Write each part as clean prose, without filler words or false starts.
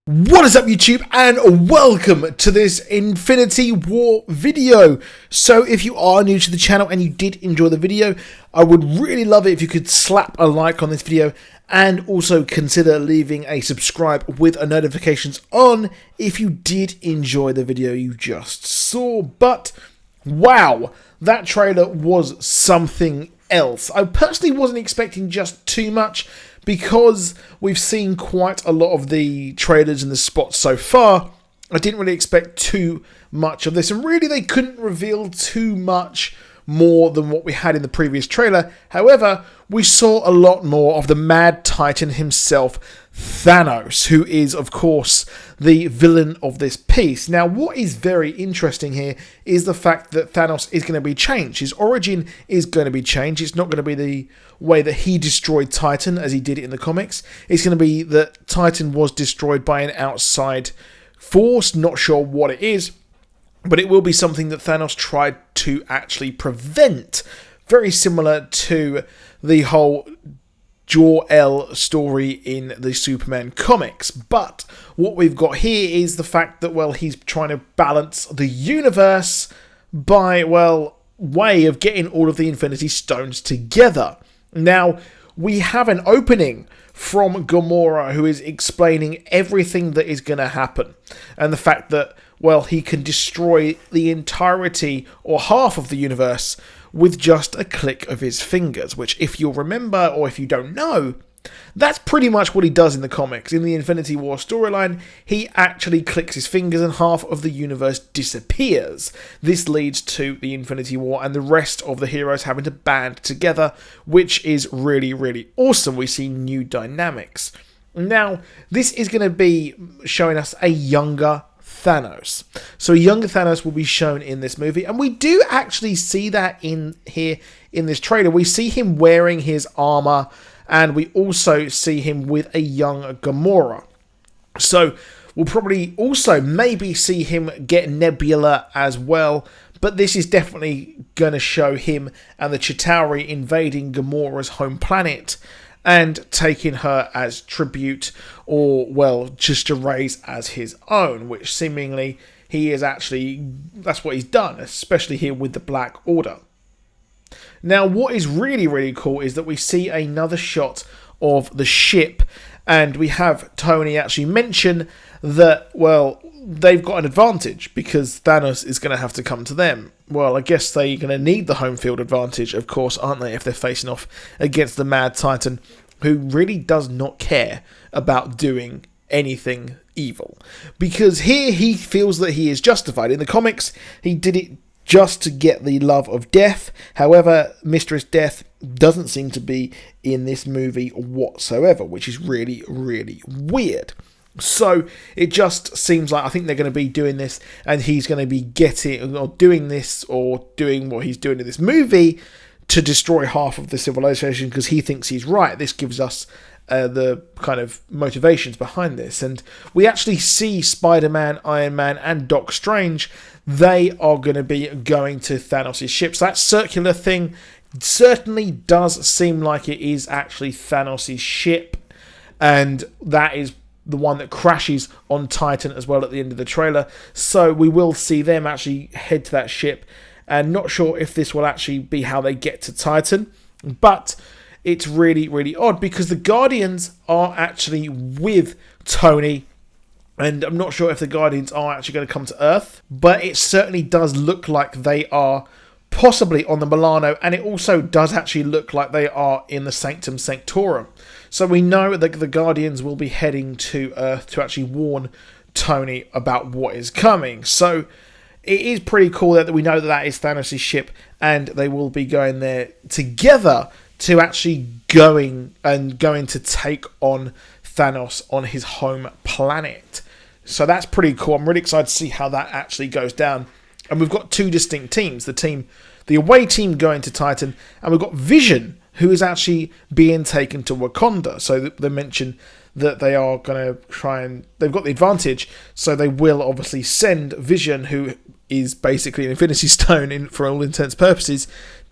What is up YouTube, and welcome to this Infinity War video. So if you are new to the channel and you did enjoy the video, I would really love it if you could slap a like on this video and also consider leaving a subscribe with a notifications on if you did enjoy the video you just saw. But wow, that trailer was something else. I personally wasn't expecting just too much, because we've seen quite a lot of the trailers and the spots so far. I didn't really expect too much of this, and really they couldn't reveal too much more than what we had in the previous trailer. However, we saw a lot more of the Mad Titan himself, Thanos, who is, of course, the villain of this piece. Now, what is very interesting here is the fact that Thanos is going to be changed. His origin is going to be changed. It's not going to be the way that he destroyed Titan as he did it in the comics. It's going to be that Titan was destroyed by an outside force, not sure what it is, but it will be something that Thanos tried to actually prevent. Very similar to the whole Jor-El story in the Superman comics. But what we've got here is the fact that, well, he's trying to balance the universe by, well, way of getting all of the Infinity Stones together. Now, we have an opening from Gamora, who is explaining everything that is going to happen, and the fact that, well, he can destroy the entirety or half of the universe with just a click of his fingers, which, if you'll remember, or if you don't know, that's pretty much what he does in the comics. In the Infinity War storyline, he actually clicks his fingers and half of the universe disappears. This leads to the Infinity War and the rest of the heroes having to band together, which is really, really awesome. We see new dynamics. Now, this is going to be showing us a younger Thanos. So a younger Thanos will be shown in this movie, and we do actually see that in here in this trailer. We see him wearing his armor, and we also see him with a young Gamora. So we'll probably also maybe see him get Nebula as well, but this is definitely going to show him and the Chitauri invading Gamora's home planet and taking her as tribute, or, well, just to raise as his own, which seemingly he is actually, that's what he's done, especially here with the Black Order. Now, what is really, really cool is that we see another shot of the ship, and we have Tony actually mention that, well, they've got an advantage because Thanos is going to have to come to them. Well, I guess they're going to need the home field advantage, of course, aren't they, if they're facing off against the Mad Titan, who really does not care about doing anything evil. Because here he feels that he is justified. In the comics, he did it just to get the love of Death. However, Mistress Death doesn't seem to be in this movie whatsoever, which is really, really weird. So it just seems like I think they're going to be doing this, and he's going to be getting or doing this or doing what he's doing in this movie to destroy half of the civilization because he thinks he's right. This gives us the kind of motivations behind this, and we actually see Spider-Man, Iron Man, and Doc Strange. They are going to be going to Thanos' ship. So that circular thing certainly does seem like it is actually Thanos' ship, and that is the one that crashes on Titan as well at the end of the trailer. So we will see them actually head to that ship, and not sure if this will actually be how they get to Titan, but it's really, really odd because the Guardians are actually with Tony, and I'm not sure if the Guardians are actually going to come to Earth, but it certainly does look like they are possibly on the Milano, and it also does actually look like they are in the Sanctum Sanctorum. So we know that the Guardians will be heading to Earth to actually warn Tony about what is coming. So it is pretty cool that we know that that is Thanos' ship, and they will be going there together to actually going to take on Thanos on his home planet. So that's pretty cool. I'm really excited to see how that actually goes down. And we've got two distinct teams. The away team going to Titan, and we've got Vision, who is actually being taken to Wakanda. So they mention that they are going to try and they've got the advantage, so they will obviously send Vision, who is basically an Infinity Stone for all intents and purposes,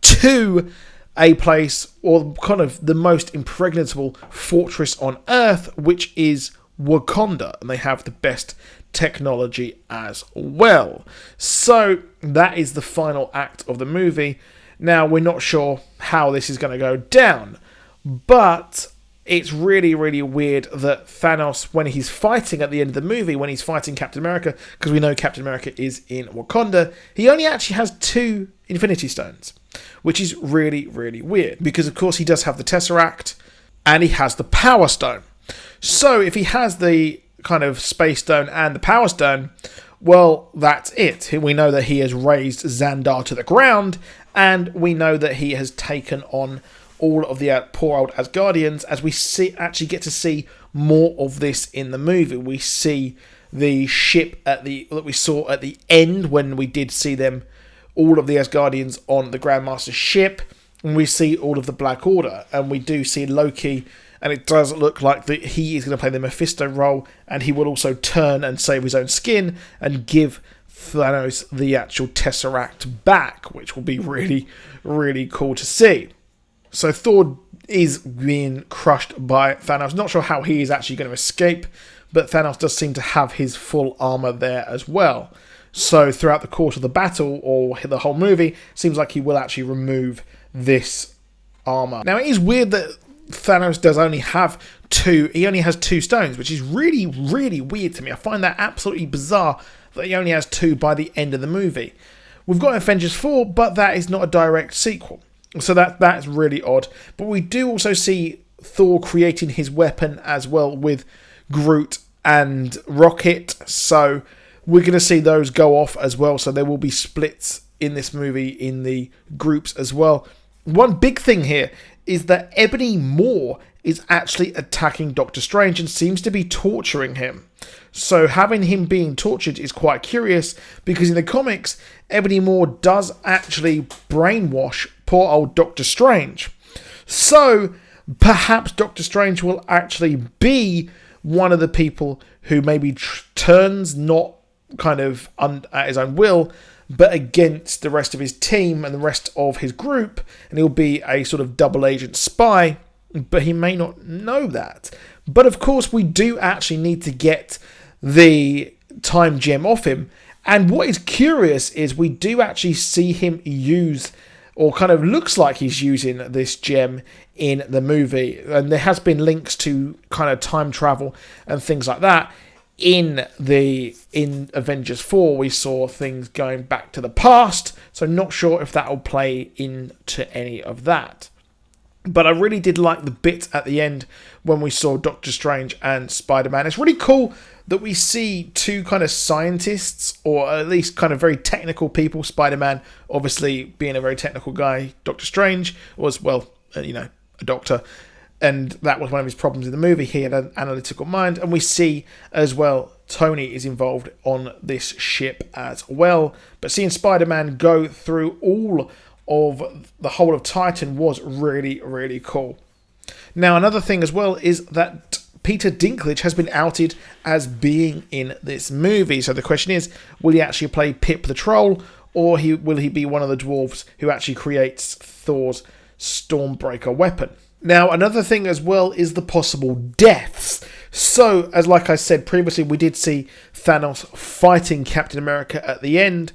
to a place, or kind of the most impregnable fortress on Earth, which is Wakanda, and they have the best technology as well. So that is the final act of the movie. Now, we're not sure how this is going to go down, but it's really, really weird that Thanos, when he's fighting at the end of the movie, when he's fighting Captain America, because we know Captain America is in Wakanda, he only actually has 2 Infinity Stones, which is really, really weird, because of course he does have the Tesseract, and he has the Power Stone. So if he has the kind of Space Stone and the Power Stone, well, that's it. We know that he has raised Xandar to the ground, and we know that he has taken on all of the poor old Asgardians, as we actually get to see more of this in the movie. We see the ship that we saw at the end when we did see them, all of the Asgardians on the Grandmaster's ship, and we see all of the Black Order, and we do see Loki, and it does look like that he is going to play the Mephisto role, and he will also turn and save his own skin and give Thanos the actual Tesseract back, which will be really, really cool to see. So Thor is being crushed by Thanos. Not sure how he is actually going to escape, but Thanos does seem to have his full armor there as well. So throughout the course of the battle, or the whole movie, seems like he will actually remove this armor. Now, it is weird that Thanos does only have 2. He only has 2 stones, which is really, really weird to me. I find that absolutely bizarre that he only has 2 by the end of the movie. We've got Avengers 4, but that is not a direct sequel. So that's really odd. But we do also see Thor creating his weapon as well with Groot and Rocket. So we're going to see those go off as well. So there will be splits in this movie in the groups as well. One big thing here is that Ebony Maw is actually attacking Doctor Strange and seems to be torturing him. So having him being tortured is quite curious, because in the comics, Ebony Maw does actually brainwash poor old Doctor Strange. So perhaps Doctor Strange will actually be one of the people who maybe turns not kind of at his own will, but against the rest of his team and the rest of his group, and he'll be a sort of double agent spy, but he may not know that. But of course, we do actually need to get the time gem off him, and what is curious is we do actually see him use, or kind of looks like he's using, this gem in the movie, and there has been links to kind of time travel and things like that. In Avengers 4, we saw things going back to the past, so not sure if that will play into any of that. But I really did like the bit at the end when we saw Doctor Strange and Spider-Man. It's really cool that we see 2 kind of scientists, or at least kind of very technical people. Spider-Man, obviously being a very technical guy. Doctor Strange was, well, a doctor. And that was one of his problems in the movie. He had an analytical mind. And we see as well, Tony is involved on this ship as well. But seeing Spider-Man go through all of the whole of Titan was really, really cool. Now, another thing as well is that Peter Dinklage has been outed as being in this movie. So the question is, will he actually play Pip the Troll, or will he be one of the dwarves who actually creates Thor's Stormbreaker weapon? Now, another thing as well is the possible deaths. So, like I said previously, we did see Thanos fighting Captain America at the end,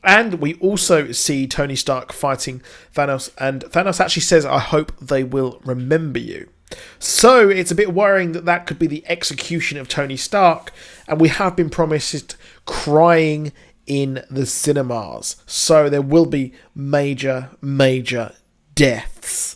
and we also see Tony Stark fighting Thanos, and Thanos actually says, "I hope they will remember you." So, it's a bit worrying that could be the execution of Tony Stark, and we have been promised crying in the cinemas. So, there will be major, major deaths.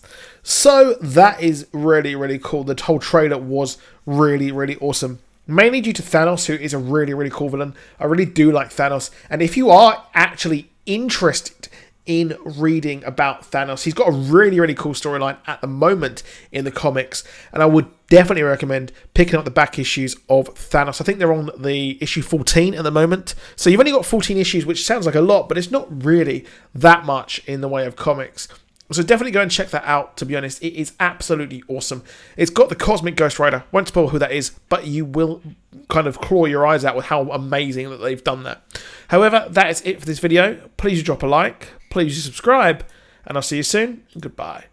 So that is really, really cool. The whole trailer was really, really awesome. Mainly due to Thanos, who is a really, really cool villain. I really do like Thanos. And if you are actually interested in reading about Thanos, he's got a really, really cool storyline at the moment in the comics. And I would definitely recommend picking up the back issues of Thanos. I think they're on the issue 14 at the moment. So you've only got 14 issues, which sounds like a lot, but it's not really that much in the way of comics. So definitely go and check that out, to be honest. It is absolutely awesome. It's got the Cosmic Ghost Rider. Won't spoil who that is, but you will kind of claw your eyes out with how amazing that they've done that. However, that is it for this video. Please drop a like. Please subscribe. And I'll see you soon. Goodbye.